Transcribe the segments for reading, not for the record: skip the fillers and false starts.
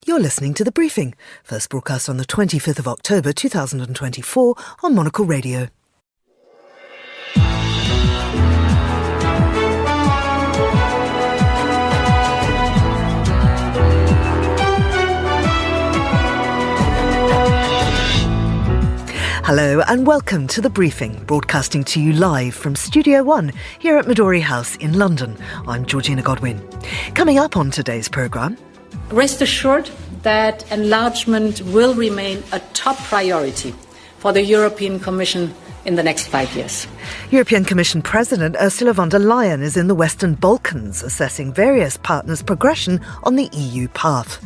You're listening to The Briefing, first broadcast on the 25th of October 2024 on Monocle Radio. Hello and welcome to The Briefing, broadcasting to you live from Studio One here at Midori House in London. I'm Georgina Godwin. Coming up on today's programme... Rest assured that enlargement will remain a top priority for the European Commission in the next 5 years. European Commission President Ursula von der Leyen is in the Western Balkans, assessing various partners' progression on the EU path.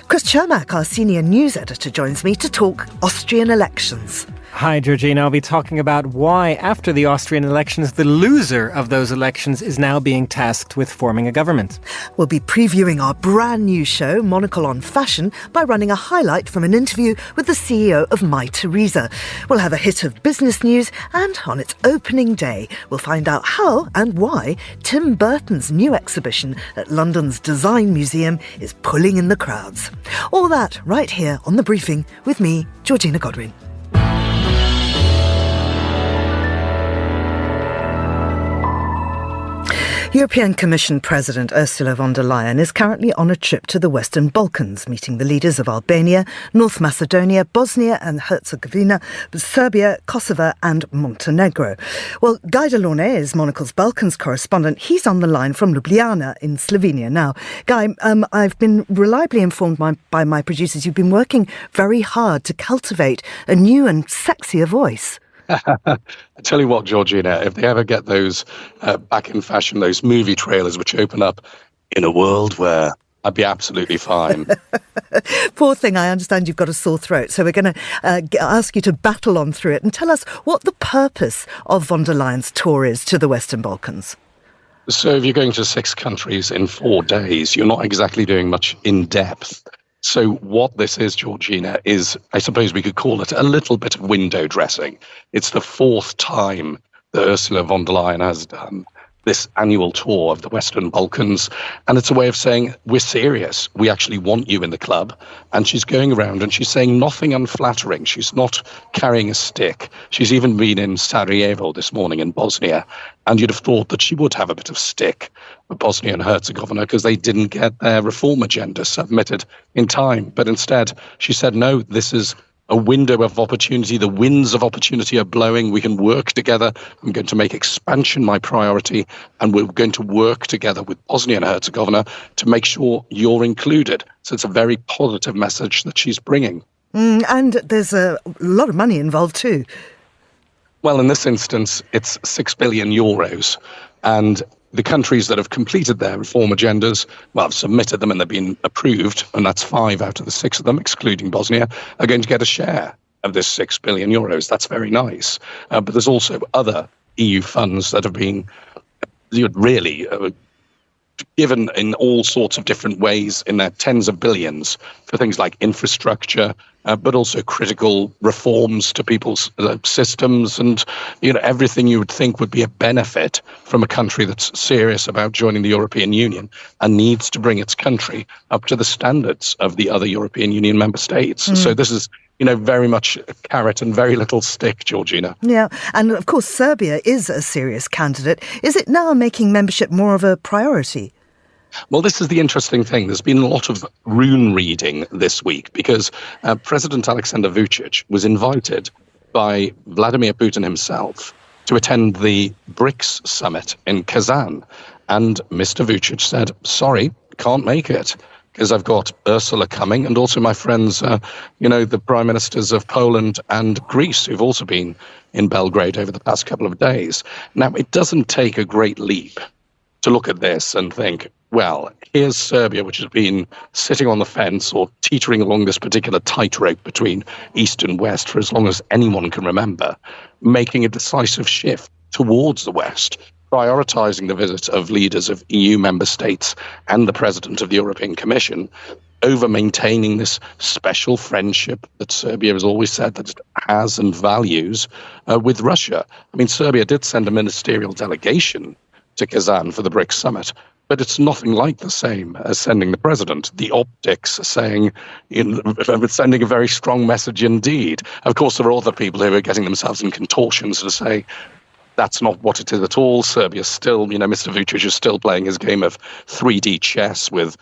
Chris Chermak, our senior news editor, joins me to talk Austrian elections. Hi, Georgina. I'll be talking about why, after the Austrian elections, the loser of those elections is now being tasked with forming a government. We'll be previewing our brand new show, Monocle on Fashion, by running a highlight from an interview with the CEO of My Theresa. We'll have a hit of business news, and on its opening day, we'll find out how and why Tim Burton's new exhibition at London's Design Museum is pulling in the crowds. All that right here on The Briefing with me, Georgina Godwin. European Commission President Ursula von der Leyen is currently on a trip to the Western Balkans, meeting the leaders of Albania, North Macedonia, Bosnia and Herzegovina, Serbia, Kosovo and Montenegro. Well, Guy Delaunay is Monocle's Balkans correspondent. He's on the line from Ljubljana in Slovenia. Now, Guy, I've been reliably informed by my producers you've been working very hard to cultivate a new and sexier voice. I tell you what, Georgina, if they ever get those back in fashion, those movie trailers which open up in a world where I'd be absolutely fine. Poor thing, I understand you've got a sore throat, so we're going to ask you to battle on through it and tell us what the purpose of von der Leyen's tour is to the Western Balkans. So if you're going to 6 countries in 4 days, you're not exactly doing much in depth. So what this is, Georgina, is, I suppose we could call it a little bit of window dressing. It's the 4th time that Ursula von der Leyen has done this annual tour of the Western Balkans. And it's a way of saying, we're serious. We actually want you in the club. And she's going around and she's saying nothing unflattering. She's not carrying a stick. She's even been in Sarajevo this morning in Bosnia. And you'd have thought that she would have a bit of stick for Bosnia and Herzegovina because they didn't get their reform agenda submitted in time. But instead, she said, no, this is a window of opportunity. The winds of opportunity are blowing. We can work together. I'm going to make expansion my priority, and we're going to work together with Bosnia and Herzegovina to make sure you're included. So it's a very positive message that she's bringing. And there's a lot of money involved too. Well, in this instance, it's 6 billion euros. And the countries that have completed their reform agendas, well, have submitted them and they've been approved, and that's 5 out of the 6 of them, excluding Bosnia, are going to get a share of this 6 billion euros. That's very nice. But there's also other EU funds that have been really given in all sorts of different ways in their tens of billions for things like infrastructure, but also critical reforms to people's systems and, everything you would think would be a benefit from a country that's serious about joining the European Union and needs to bring its country up to the standards of the other European Union member states. So this is, very much a carrot and very little stick, Georgina. Yeah, and of course Serbia is a serious candidate. Is it now making membership more of a priority? Well, this is the interesting thing. There's been a lot of rune reading this week because President Alexander Vučić was invited by Vladimir Putin himself to attend the BRICS summit in Kazan. And Mr. Vučić said, sorry, can't make it, because I've got Ursula coming and also my friends, the prime ministers of Poland and Greece, who've also been in Belgrade over the past couple of days. Now, it doesn't take a great leap to look at this and think, well, here's Serbia, which has been sitting on the fence or teetering along this particular tightrope between East and West for as long as anyone can remember, making a decisive shift towards the West, prioritising the visit of leaders of EU member states and the President of the European Commission over maintaining this special friendship that Serbia has always said that it has and values with Russia. I mean, Serbia did send a ministerial delegation to Kazan for the BRICS summit, But it's nothing like the same as sending the president. The optics saying, sending a very strong message indeed. Of course, there are other people who are getting themselves in contortions to say, that's not what it is at all. Serbia's still, Mr. Vučić is still playing his game of 3D chess with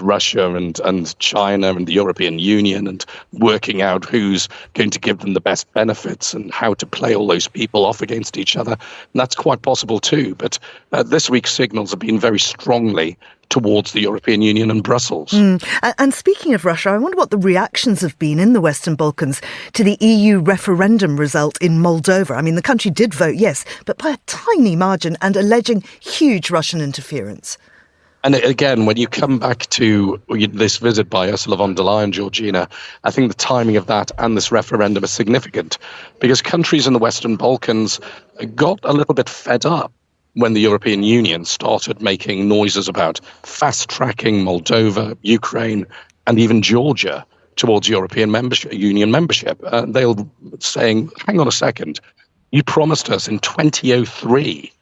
Russia and China and the European Union, and working out who's going to give them the best benefits and how to play all those people off against each other. And that's quite possible too. But this week's signals have been very strongly towards the European Union and Brussels. And speaking of Russia, I wonder what the reactions have been in the Western Balkans to the EU referendum result in Moldova. I mean, the country did vote yes, but by a tiny margin, and alleging huge Russian interference. And again, when you come back to this visit by Ursula von der Leyen, Georgina, I think the timing of that and this referendum is significant, because countries in the Western Balkans got a little bit fed up when the European Union started making noises about fast-tracking Moldova, Ukraine, and even Georgia towards European Union membership. They were saying, hang on a second, you promised us in 2003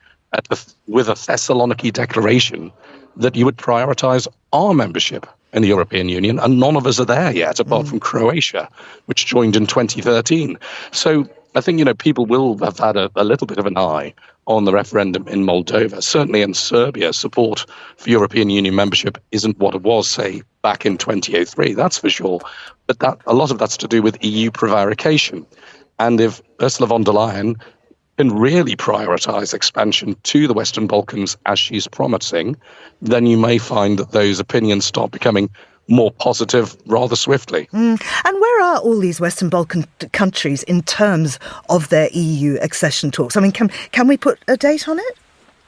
with a Thessaloniki Declaration that you would prioritise our membership in the European Union, and none of us are there yet, apart from Croatia, which joined in 2013. So I think, people will have had a little bit of an eye on the referendum in Moldova. Certainly in Serbia, support for European Union membership isn't what it was, say, back in 2003, that's for sure. But a lot of that's to do with EU prevarication. And if Ursula von der Leyen can really prioritise expansion to the Western Balkans as she's promising, then you may find that those opinions start becoming more positive rather swiftly. And where are all these Western Balkan countries in terms of their EU accession talks? I mean, can we put a date on it?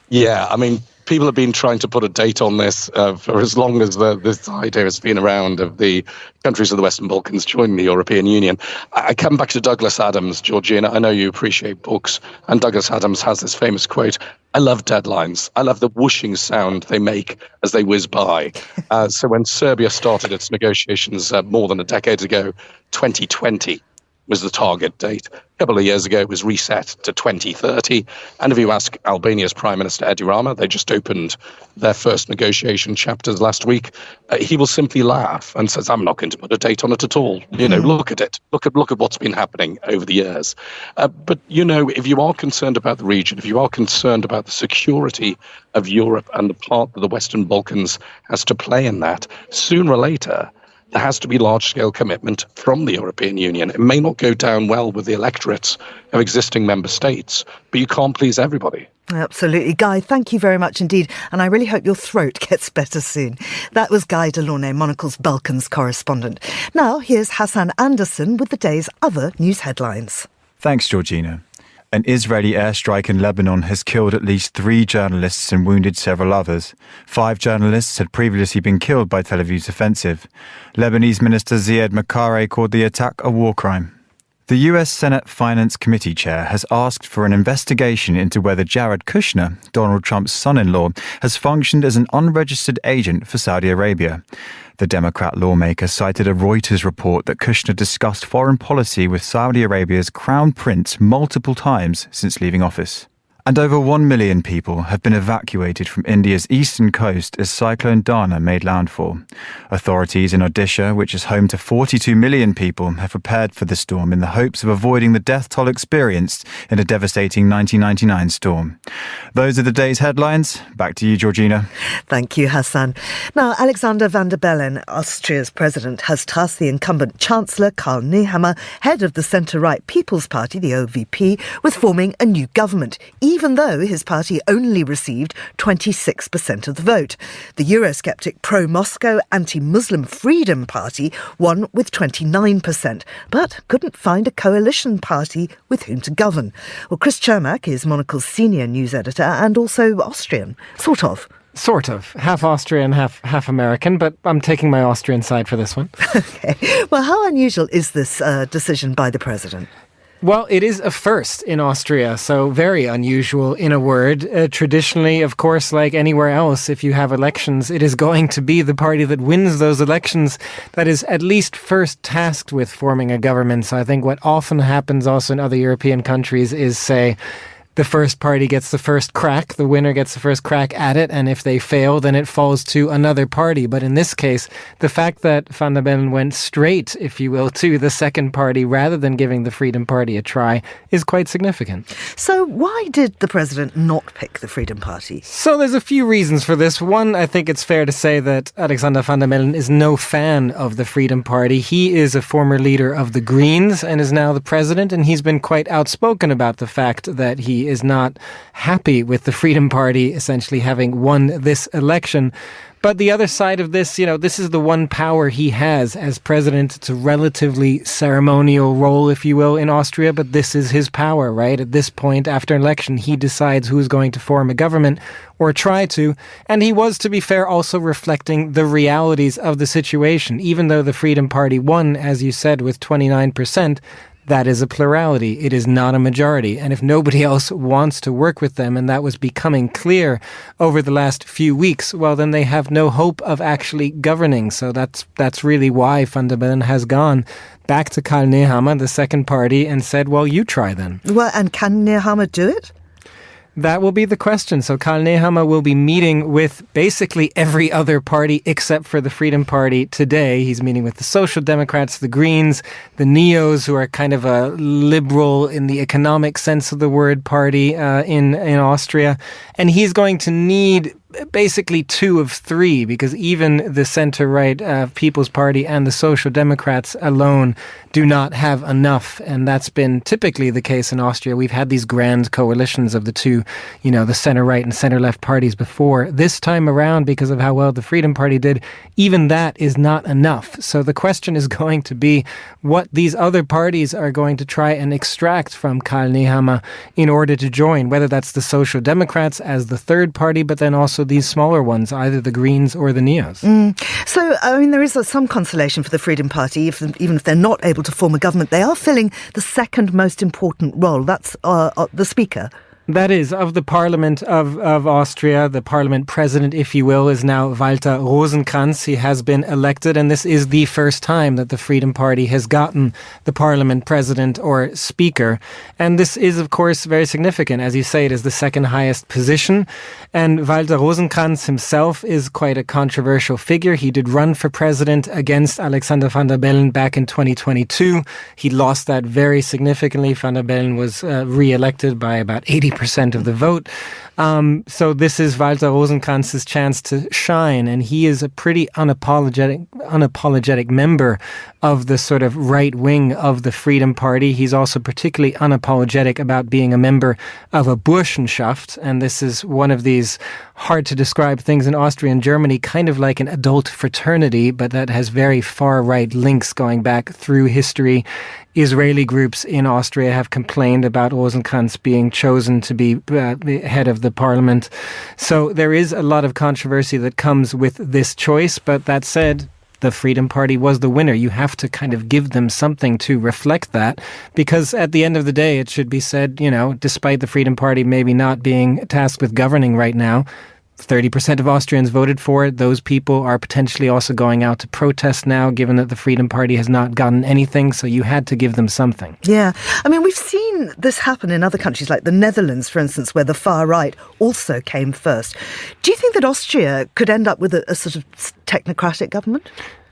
Yeah, I mean, people have been trying to put a date on this for as long as this idea has been around of the countries of the Western Balkans joining the European Union. I come back to Douglas Adams, Georgina. I know you appreciate books, and Douglas Adams has this famous quote, I love deadlines. I love the whooshing sound they make as they whiz by. So when Serbia started its negotiations more than a decade ago, 2020 was the target date. A couple of years ago, it was reset to 2030. And if you ask Albania's Prime Minister Edi Rama, they just opened their first negotiation chapters last week, he will simply laugh and says, I'm not going to put a date on it at all. Look at it. Look at what's been happening over the years. But, if you are concerned about the region, if you are concerned about the security of Europe and the part that the Western Balkans has to play in that, sooner or later, there has to be large-scale commitment from the European Union. It may not go down well with the electorates of existing member states, but you can't please everybody. Absolutely. Guy, thank you very much indeed. And I really hope your throat gets better soon. That was Guy Delaunay, Monocle's Balkans correspondent. Now, here's Hassan Anderson with the day's other news headlines. Thanks, Georgina. An Israeli airstrike in Lebanon has killed at least 3 journalists and wounded several others. 5 journalists had previously been killed by Tel Aviv's offensive. Lebanese Minister Ziad Makareh called the attack a war crime. The US Senate Finance Committee chair has asked for an investigation into whether Jared Kushner, Donald Trump's son-in-law, has functioned as an unregistered agent for Saudi Arabia. The Democrat lawmaker cited a Reuters report that Kushner discussed foreign policy with Saudi Arabia's crown prince multiple times since leaving office. And over 1 million people have been evacuated from India's eastern coast as Cyclone Dana made landfall. Authorities in Odisha, which is home to 42 million people, have prepared for the storm in the hopes of avoiding the death toll experienced in a devastating 1999 storm. Those are the day's headlines. Back to you, Georgina. Thank you, Hassan. Now, Alexander Van der Bellen, Austria's president, has tasked the incumbent Chancellor Karl Nehammer, head of the centre-right People's Party, the OVP, with forming a new government, even though his party only received 26% of the vote. The Eurosceptic pro-Moscow anti-Muslim Freedom Party won with 29%, but couldn't find a coalition party with whom to govern. Well, Chris Chermak is Monocle's senior news editor and also Austrian, sort of. Sort of. Half Austrian, half American, but I'm taking my Austrian side for this one. Okay. Well, how unusual is this decision by the president? Well, it is a first in Austria, so very unusual in a word. Traditionally, of course, like anywhere else, if you have elections, it is going to be the party that wins those elections that is at least first tasked with forming a government. So I think what often happens also in other European countries is, say, the first party gets the first crack, the winner gets the first crack at it, and if they fail, then it falls to another party. But in this case, the fact that Van der Bellen went straight, if you will, to the second party rather than giving the Freedom Party a try is quite significant. So why did the president not pick the Freedom Party? So there's a few reasons for this. One, I think it's fair to say that Alexander Van der Bellen is no fan of the Freedom Party. He is a former leader of the Greens and is now the president, and he's been quite outspoken about the fact that he is not happy with the Freedom Party essentially having won this election. But the other side of this, this is the one power he has as president. It's a relatively ceremonial role, if you will, in Austria, but this is his power, right? At this point, after an election, he decides who's going to form a government or try to. And he was, to be fair, also reflecting the realities of the situation. Even though the Freedom Party won, as you said, with 29%, that is a plurality. It is not a majority. And if nobody else wants to work with them, and that was becoming clear over the last few weeks, well, then they have no hope of actually governing. So that's really why Van der Bellen has gone back to Karl Nehammer, the second party, and said, well, you try then. Well, and can Nehammer do it? That will be the question. So Karl Nehammer will be meeting with basically every other party except for the Freedom Party today. He's meeting with the Social Democrats, the Greens, the Neos, who are kind of a liberal in the economic sense of the word party in Austria. And he's going to need basically 2 of 3, because even the center-right People's Party and the Social Democrats alone do not have enough. And that's been typically the case in Austria. We've had these grand coalitions of the two, the center-right and center-left parties before. This time around, because of how well the Freedom Party did, even that is not enough. So the question is going to be what these other parties are going to try and extract from Karl Nehammer in order to join, whether that's the Social Democrats as the third party, but then also these smaller ones, either the Greens or the Neos. So, there is some consolation for the Freedom Party, even if they're not able to form a government. They are filling the second most important role. That's the Speaker. That is, of the Parliament of Austria, the Parliament President, if you will, is now Walter Rosenkranz. He has been elected, and this is the first time that the Freedom Party has gotten the Parliament President or Speaker. And this is, of course, very significant. As you say, it is the second highest position. And Walter Rosenkranz himself is quite a controversial figure. He did run for president against Alexander Van der Bellen back in 2022. He lost that very significantly. Van der Bellen was re-elected by about 80% of the vote. So this is Walter Rosenkranz's chance to shine, and he is a pretty unapologetic member of the sort of right wing of the Freedom Party. He's also particularly unapologetic about being a member of a Burschenschaft, and this is one of these hard to describe things in Austria and Germany, kind of like an adult fraternity, but that has very far-right links going back through history. Israeli groups in Austria have complained about Rosenkranz being chosen to be head of the parliament. So there is a lot of controversy that comes with this choice, but that said, the Freedom Party was the winner. You have to kind of give them something to reflect that, because at the end of the day, it should be said, despite the Freedom Party maybe not being tasked with governing right now, 30% of Austrians voted for it. Those people are potentially also going out to protest now, given that the Freedom Party has not gotten anything. So you had to give them something. Yeah. We've seen this happen in other countries, like the Netherlands, for instance, where the far right also came first. Do you think that Austria could end up with a sort of technocratic government?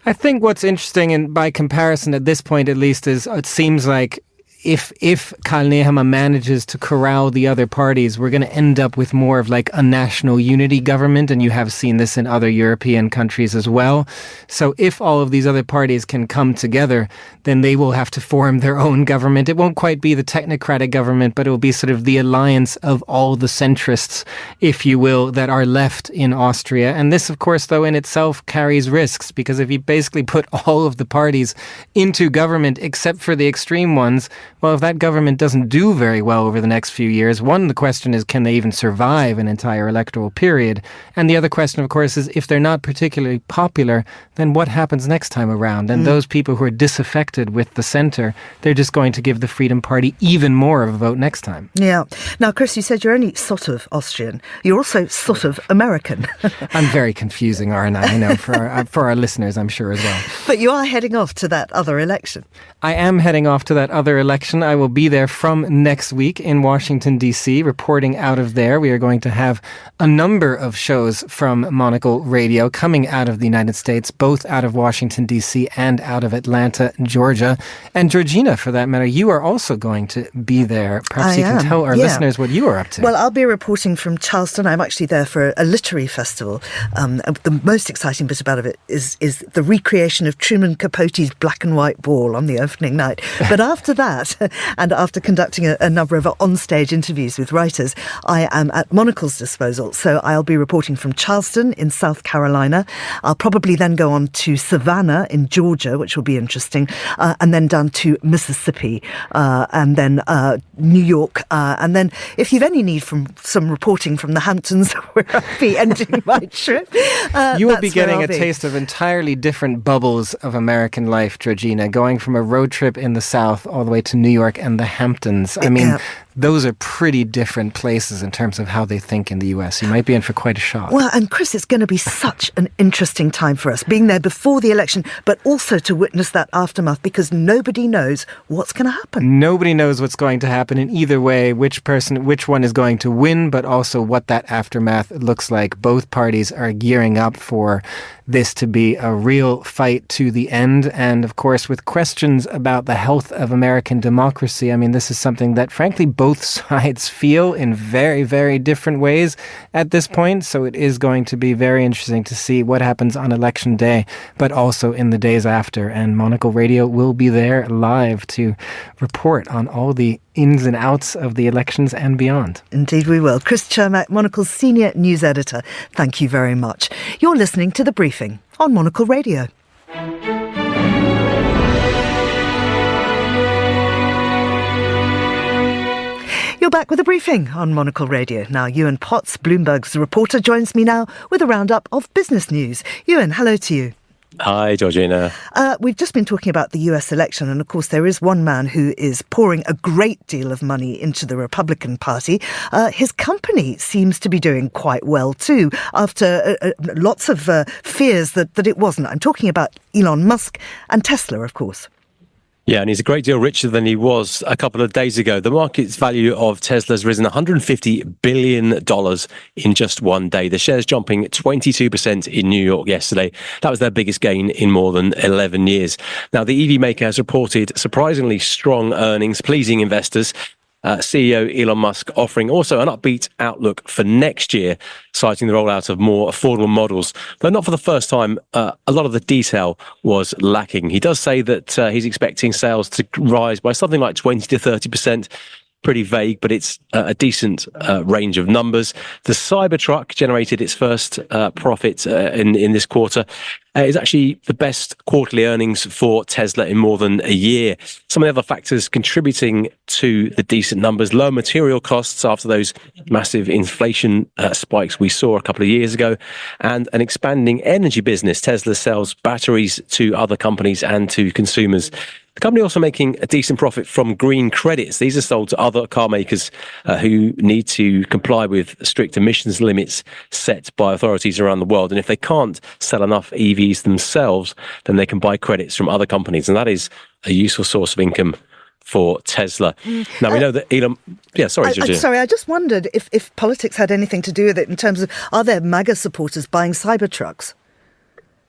I think what's interesting, and by comparison at this point at least, is it seems like if Karl Nehammer manages to corral the other parties, we're going to end up with more of like a national unity government, and you have seen this in other European countries as well. So if all of these other parties can come together, then they will have to form their own government. It won't quite be the technocratic government, but it will be sort of the alliance of all the centrists, if you will, that are left in Austria. And this, of course, though, in itself carries risks, because if you basically put all of the parties into government except for the extreme ones, well, if that government doesn't do very well over the next few years, one, the question is, can they even survive an entire electoral period? And the other question, of course, is if they're not particularly popular, then what happens next time around? And those people who are disaffected with the centre, they're just going to give the Freedom Party even more of a vote next time. Yeah. Now, Chris, you said you're only sort of Austrian. You're also sort of American. I'm very confusing, aren't I? I know, for our listeners, I'm sure as well. But you are heading off to that other election. I am heading off to that other election. election. I will be there from next week in Washington, D.C., reporting out of there. We are going to have a number of shows from Monocle Radio coming out of the United States, both out of Washington, D.C. and out of Atlanta, Georgia. And Georgina, for that matter, you are also going to be there. Perhaps you can tell our listeners what you are up to. Well, I'll be reporting from Charleston. I'm actually there for a literary festival. The most exciting bit about it is the recreation of Truman Capote's Black and White Ball on the opening night. But after that, and after conducting a number of on-stage interviews with writers, I am at Monocle's disposal. So I'll be reporting from Charleston in South Carolina. I'll probably then go on to Savannah in Georgia, which will be interesting, and then down to Mississippi, and then New York. And then if you've any need from some reporting from the Hamptons, where I'll be ending my trip, you will be getting a taste of entirely different bubbles of American life, Georgina, going from a road trip in the South all the way to New York and the Hamptons. I mean, those are pretty different places in terms of how they think in the US. You might be in for quite a shock. Well, and Chris, it's going to be such an interesting time for us, being there before the election, but also to witness that aftermath, because nobody knows what's going to happen. Nobody knows what's going to happen in either way, which one is going to win, but also what that aftermath looks like. Both parties are gearing up for this to be a real fight to the end. And of course, with questions about the health of American democracy, I mean, this is something that, frankly, both sides feel in very, very different ways at this point. So it is going to be very interesting to see what happens on election day, but also in the days after. And Monocle Radio will be there live to report on all the ins and outs of the elections and beyond. Indeed we will. Chris Chermak, Monocle's senior news editor, thank you very much. You're listening to The Briefing on Monocle Radio. You're back with a briefing on Monocle Radio. Now, Ewan Potts, Bloomberg's reporter, joins me now with a roundup of business news. Ewan, hello to you. Hi, Georgina. We've just been talking about the US election, and of course there is one man who is pouring a great deal of money into the Republican Party. His company seems to be doing quite well too, after lots of fears that it wasn't. I'm talking about Elon Musk and Tesla, of course. Yeah, and he's a great deal richer than he was a couple of days ago. The market's value of Tesla has risen $150 billion in just one day. The shares jumping 22% in New York yesterday. That was their biggest gain in more than 11 years. Now, the EV maker has reported surprisingly strong earnings, pleasing investors. CEO Elon Musk offering also an upbeat outlook for next year, citing the rollout of more affordable models. Though not for the first time, a lot of the detail was lacking. He does say that he's expecting sales to rise by something like 20 to 30%. Pretty vague, but it's a decent range of numbers. The Cybertruck generated its first profit in this quarter. It's actually the best quarterly earnings for Tesla in more than a year. Some of the other factors contributing to the decent numbers: low material costs after those massive inflation spikes we saw a couple of years ago, and an expanding energy business. Tesla sells batteries to other companies and to consumers. The company also making a decent profit from green credits. These are sold to other car makers who need to comply with strict emissions limits set by authorities around the world. And if they can't sell enough EVs themselves, then they can buy credits from other companies. And that is a useful source of income for Tesla. Now, we know that Elon... Yeah, sorry, Georgina. Sorry, I just wondered if politics had anything to do with it in terms of, are there MAGA supporters buying Cybertrucks?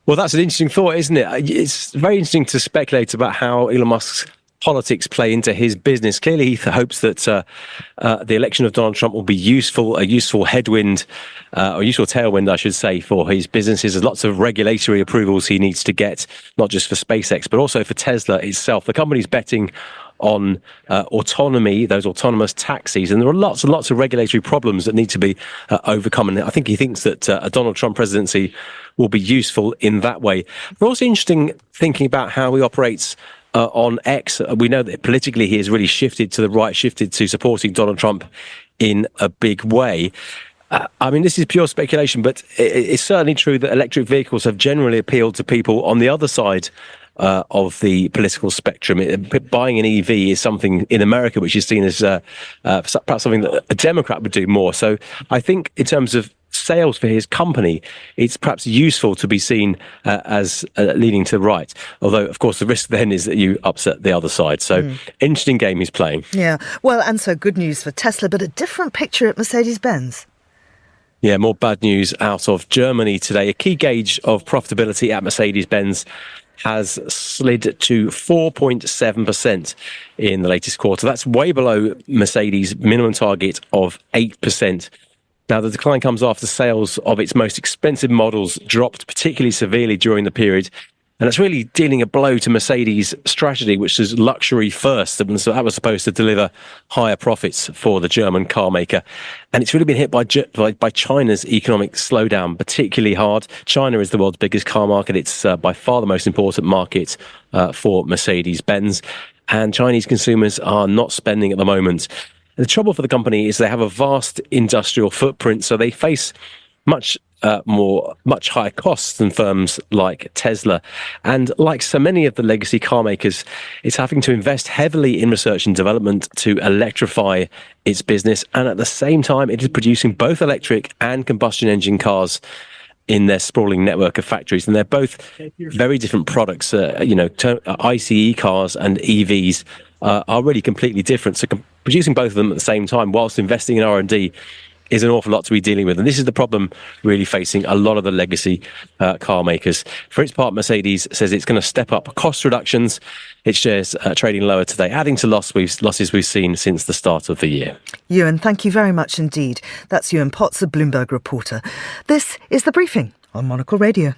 Well, that's an interesting thought, isn't it? It's very interesting to speculate about how Elon Musk's politics play into his business. Clearly, he hopes that the election of Donald Trump will be a useful headwind, or useful tailwind, I should say, for his businesses. There's lots of regulatory approvals he needs to get, not just for SpaceX, but also for Tesla itself. The company's betting on autonomy, those autonomous taxis, and there are lots and lots of regulatory problems that need to be overcome. And I think he thinks that a Donald Trump presidency will be useful in that way. But also interesting thinking about how he operates on X. We know that politically he has really shifted to the right, shifted to supporting Donald Trump in a big way. I mean, this is pure speculation, but it's certainly true that electric vehicles have generally appealed to people on the other side of the political spectrum. Buying an EV is something in America which is seen as perhaps something that a Democrat would do more. So I think in terms of sales for his company, it's perhaps useful to be seen as leaning to the right. Although, of course, the risk then is that you upset the other side. So interesting game he's playing. Yeah, well, and so good news for Tesla, but a different picture at Mercedes-Benz. Yeah, more bad news out of Germany today. A key gauge of profitability at Mercedes-Benz has slid to 4.7% in the latest quarter. That's way below Mercedes' minimum target of 8%. Now, the decline comes after sales of its most expensive models dropped particularly severely during the period. And it's really dealing a blow to Mercedes' strategy, which is luxury first. And so that was supposed to deliver higher profits for the German car maker. And it's really been hit by China's economic slowdown particularly hard. China is the world's biggest car market. It's by far the most important market for Mercedes-Benz. And Chinese consumers are not spending at the moment. And the trouble for the company is they have a vast industrial footprint, so they face much higher costs than firms like Tesla. And like so many of the legacy car makers, it's having to invest heavily in research and development to electrify its business. And at the same time, it is producing both electric and combustion engine cars in their sprawling network of factories. And they're both very different products. ICE cars and EVs are really completely different. So producing both of them at the same time whilst investing in R&D is an awful lot to be dealing with. And this is the problem really facing a lot of the legacy car makers. For its part, Mercedes says it's going to step up cost reductions. Its shares trading lower today, adding to losses we've seen since the start of the year. Ewan, thank you very much indeed. That's Ewan Potts, a Bloomberg reporter. This is The Briefing on Monocle Radio.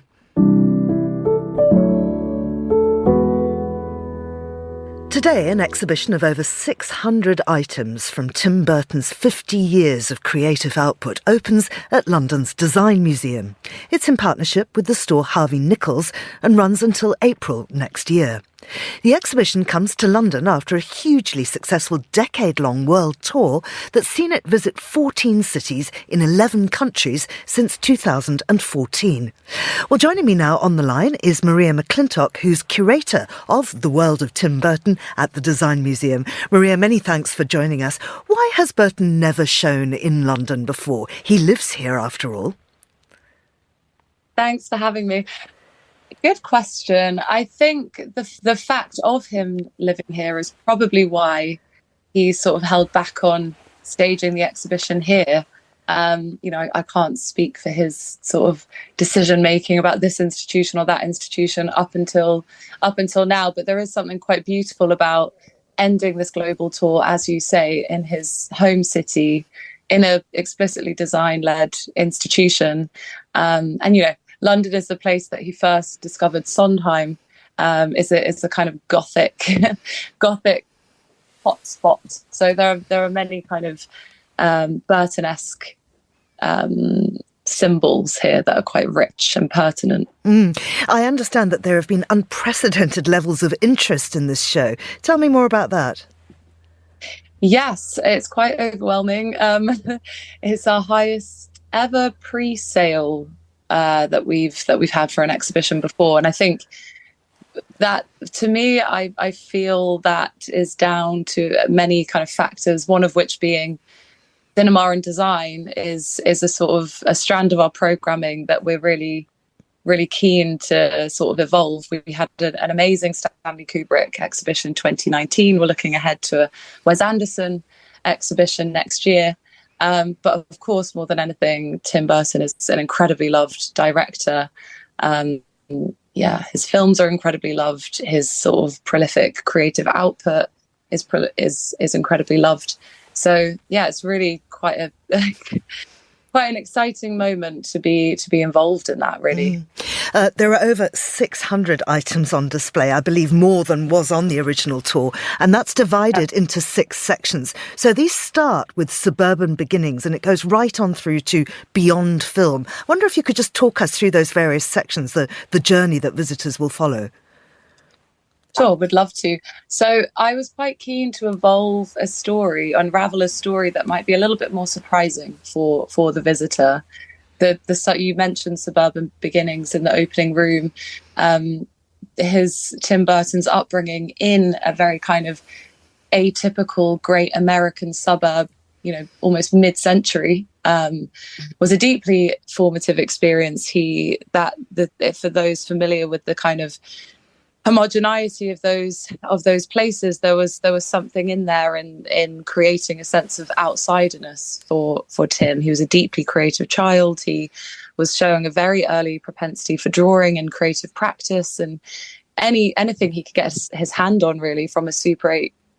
Today, an exhibition of over 600 items from Tim Burton's 50 years of creative output opens at London's Design Museum. It's in partnership with the store Harvey Nichols and runs until April next year. The exhibition comes to London after a hugely successful decade-long world tour that's seen it visit 14 cities in 11 countries since 2014. Well, joining me now on the line is Maria McClintock, who's curator of the World of Tim Burton at the Design Museum. Maria, many thanks for joining us. Why has Burton never shown in London before? He lives here, after all. Thanks for having me. Good question. I think the fact of him living here is probably why he's sort of held back on staging the exhibition here. I can't speak for his sort of decision making about this institution or that institution up until now, but there is something quite beautiful about ending this global tour, as you say, in his home city, in a explicitly design-led institution. London is the place that he first discovered Sondheim. It's a kind of gothic hotspot. So there are many kind of Burton-esque symbols here that are quite rich and pertinent. I understand that there have been unprecedented levels of interest in this show. Tell me more about that. Yes, it's quite overwhelming. It's our highest ever pre-sale that we've had for an exhibition before, and I think that, to me, I feel that is down to many kind of factors, one of which being cinema and design is a sort of a strand of our programming that we're really, really keen to sort of evolve. We had an amazing Stanley Kubrick exhibition in 2019. We're looking ahead to a Wes Anderson exhibition next year. But of course, more than anything, Tim Burton is an incredibly loved director. His films are incredibly loved. His sort of prolific creative output is incredibly loved. So yeah, it's really quite an exciting moment to be involved in that, really. There are over 600 items on display, I believe more than was on the original tour, and that's divided into 6 sections. So these start with suburban beginnings and it goes right on through to beyond film. I wonder if you could just talk us through those various sections, the journey that visitors will follow. Sure, would love to. So I was quite keen to unravel a story that might be a little bit more surprising for the visitor. You mentioned suburban beginnings in the opening room. Tim Burton's upbringing in a very kind of atypical great American suburb, almost mid-century was a deeply formative experience. For those familiar with the kind of homogeneity of those places, there was something in there in creating a sense of outsiderness for Tim. He was a deeply creative child. He was showing a very early propensity for drawing and creative practice, and anything he could get his hand on, really, from a Super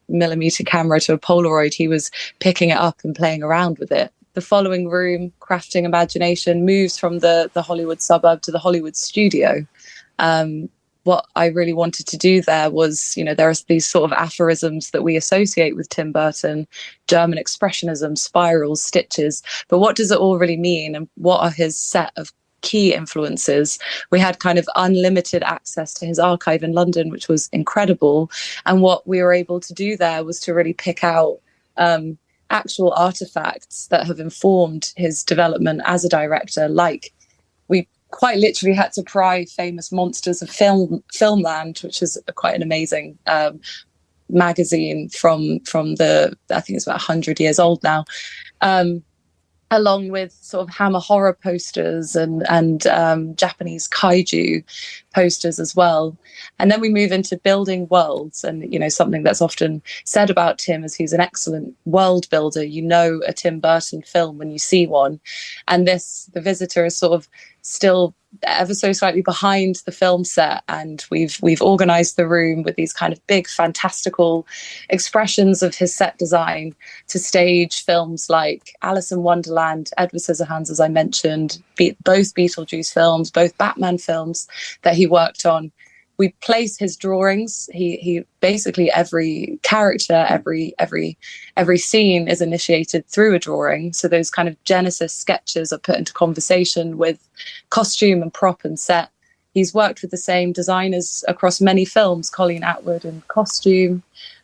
8mm camera to a Polaroid, he was picking it up and playing around with it. The following room, Crafting Imagination, moves from the Hollywood suburb to the Hollywood studio. What I really wanted to do there was, there are these sort of aphorisms that we associate with Tim Burton, German expressionism, spirals, stitches, but what does it all really mean, and what are his set of key influences? We had kind of unlimited access to his archive in London, which was incredible, and what we were able to do there was to really pick out actual artifacts that have informed his development as a director. Like, we quite literally had to pry famous monsters of Filmland, which is quite an amazing magazine from the, I think it's about 100 years old now, along with sort of Hammer horror posters and Japanese kaiju posters as well. And then we move into building worlds, and something that's often said about Tim is he's an excellent world builder. A Tim Burton film when you see one, and The Visitor is sort of still ever so slightly behind the film set, and we've organized the room with these kind of big fantastical expressions of his set design to stage films like Alice in Wonderland, Edward Scissorhands, as I mentioned, both Beetlejuice films, both Batman films that he worked on. We place his drawings. He basically, every character, every scene is initiated through a drawing. So those kind of Genesis sketches are put into conversation with costume and prop and set. He's worked with the same designers across many films: Colleen Atwood in costume,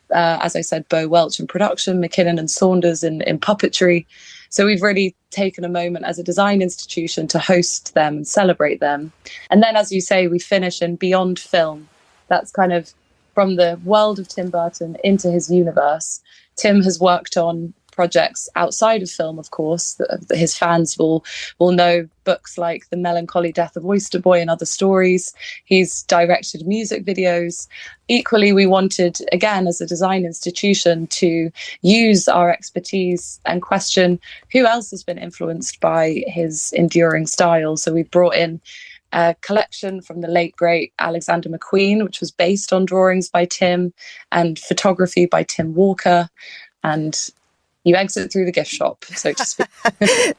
as I said, Bo Welch in production, McKinnon and Saunders in puppetry. So we've really taken a moment as a design institution to host them and celebrate them. And then, as you say, we finish in Beyond Film. That's kind of from the world of Tim Burton into his universe. Tim has worked on projects outside of film, of course. His fans will know books like The Melancholy Death of Oyster Boy and Other Stories. He's directed music videos. Equally, we wanted, again, as a design institution, to use our expertise and question who else has been influenced by his enduring style. So we brought in a collection from the late, great Alexander McQueen, which was based on drawings by Tim and photography by Tim Walker. And you exit through the gift shop, so to speak.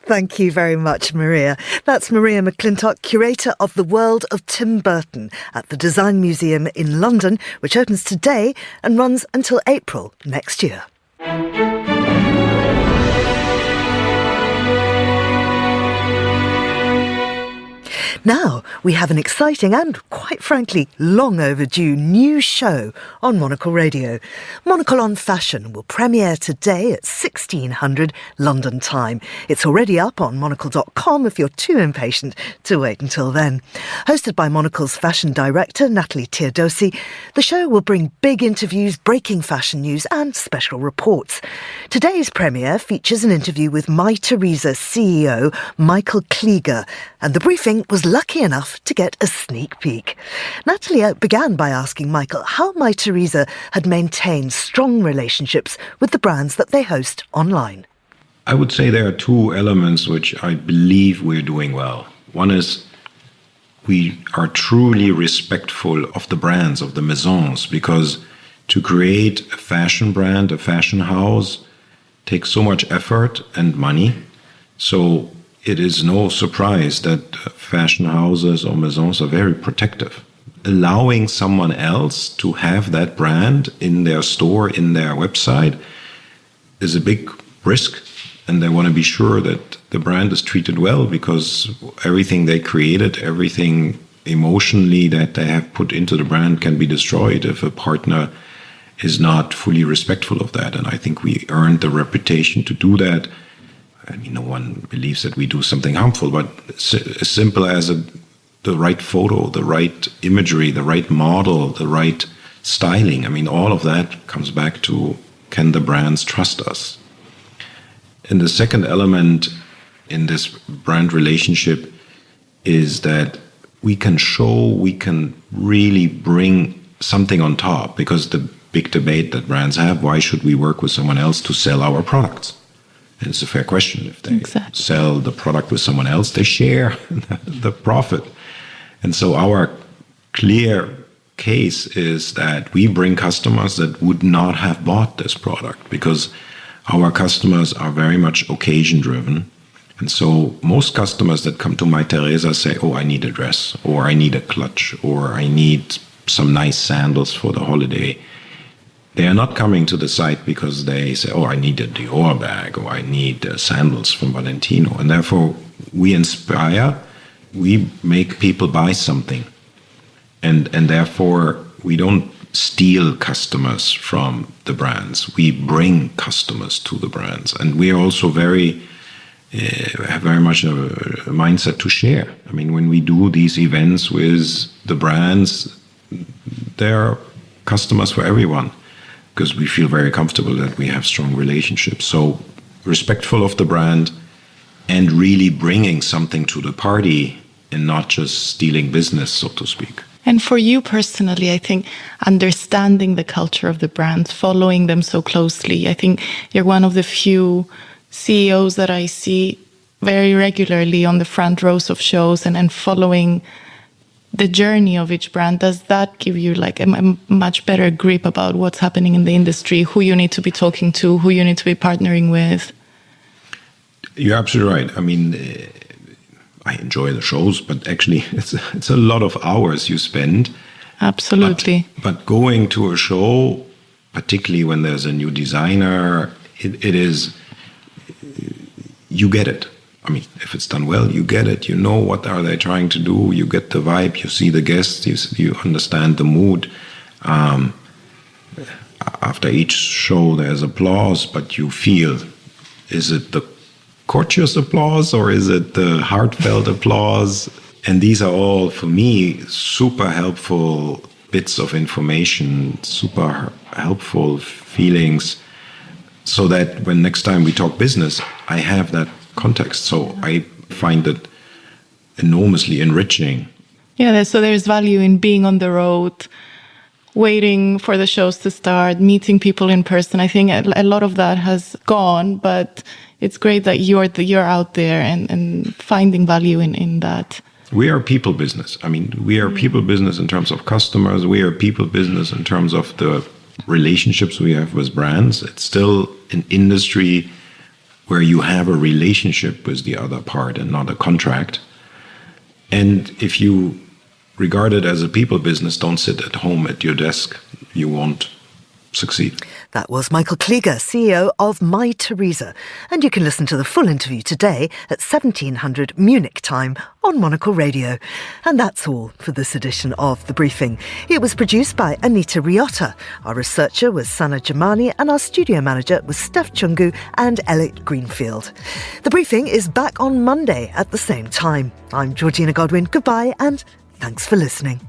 Thank you very much, Maria. That's Maria McClintock, curator of the World of Tim Burton at the Design Museum in London, which opens today and runs until April next year. Now we have an exciting and, quite frankly, long overdue new show on Monocle Radio. Monocle on Fashion will premiere today at 1600 London time. It's already up on monocle.com if you're too impatient to wait until then. Hosted by Monocle's fashion director, Natalie Teodosi, the show will bring big interviews, breaking fashion news and special reports. Today's premiere features an interview with My Theresa CEO Michael Klieger, and the briefing was lucky enough to get a sneak peek. Natalie began by asking Michael how My Theresa had maintained strong relationships with the brands that they host online. I would say there are two elements which I believe we're doing well. One is we are truly respectful of the brands, of the maisons, because to create a fashion brand, a fashion house, takes so much effort and money. So it is no surprise that fashion houses or maisons are very protective. Allowing someone else to have that brand in their store, in their website, is a big risk. And they want to be sure that the brand is treated well, because everything they created, everything emotionally that they have put into the brand can be destroyed if a partner is not fully respectful of that. And I think we earned the reputation to do that. I mean, no one believes that we do something harmful, but as simple as the right photo, the right imagery, the right model, the right styling. I mean, all of that comes back to, can the brands trust us? And the second element, in this brand relationship is that we can really bring something on top, because the big debate that brands have, why should we work with someone else to sell our products? And it's a fair question. If they sell the product with someone else, they share the profit. And so our clear case is that we bring customers that would not have bought this product, because our customers are very much occasion driven. And so most customers that come to My Teresa say, oh, I need a dress, or I need a clutch, or I need some nice sandals for the holiday. They are not coming to the site because they say, oh, I need a Dior bag, or I need sandals from Valentino. And therefore, we inspire, we make people buy something. And therefore, we don't steal customers from the brands. We bring customers to the brands. And we are also have very much a mindset to share. I mean, when we do these events with the brands, there are customers for everyone, because we feel very comfortable that we have strong relationships. So respectful of the brand and really bringing something to the party and not just stealing business, so to speak. And for you personally, I think understanding the culture of the brands, following them so closely, I think you're one of the few CEOs that I see very regularly on the front rows of shows and following the journey of each brand. Does that give you like a much better grip about what's happening in the industry, who you need to be talking to, who you need to be partnering with? You're absolutely right. I mean, I enjoy the shows, but actually it's a lot of hours you spend. Absolutely. But going to a show, particularly when there's a new designer, it is, you get it. I mean, if it's done well, you get it. You know what are they trying to do. You get the vibe. You see the guests. You understand the mood. After each show, there's applause, but you feel, is it the courteous applause or is it the heartfelt applause? And these are all, for me, super helpful bits of information, super helpful feelings, so that when next time we talk business, I have that context. So I find it enormously enriching. Yeah, so there's value in being on the road, waiting for the shows to start, meeting people in person. I think a lot of that has gone, but it's great that you're out there and finding value in that. We are people business. I mean, we are people business in terms of customers. We are people business in terms of the relationships we have with brands. It's still an industry where you have a relationship with the other part and not a contract. And if you regard it as a people business, don't sit at home at your desk. You won't succeed. That was Michael Klieger, CEO of My Teresa. And you can listen to the full interview today at 1700 Munich time on Monocle Radio. And that's all for this edition of The Briefing. It was produced by Anita Riotta. Our researcher was Sana Jamani and our studio manager was Steph Chungu and Elliot Greenfield. The Briefing is back on Monday at the same time. I'm Georgina Godwin. Goodbye and thanks for listening.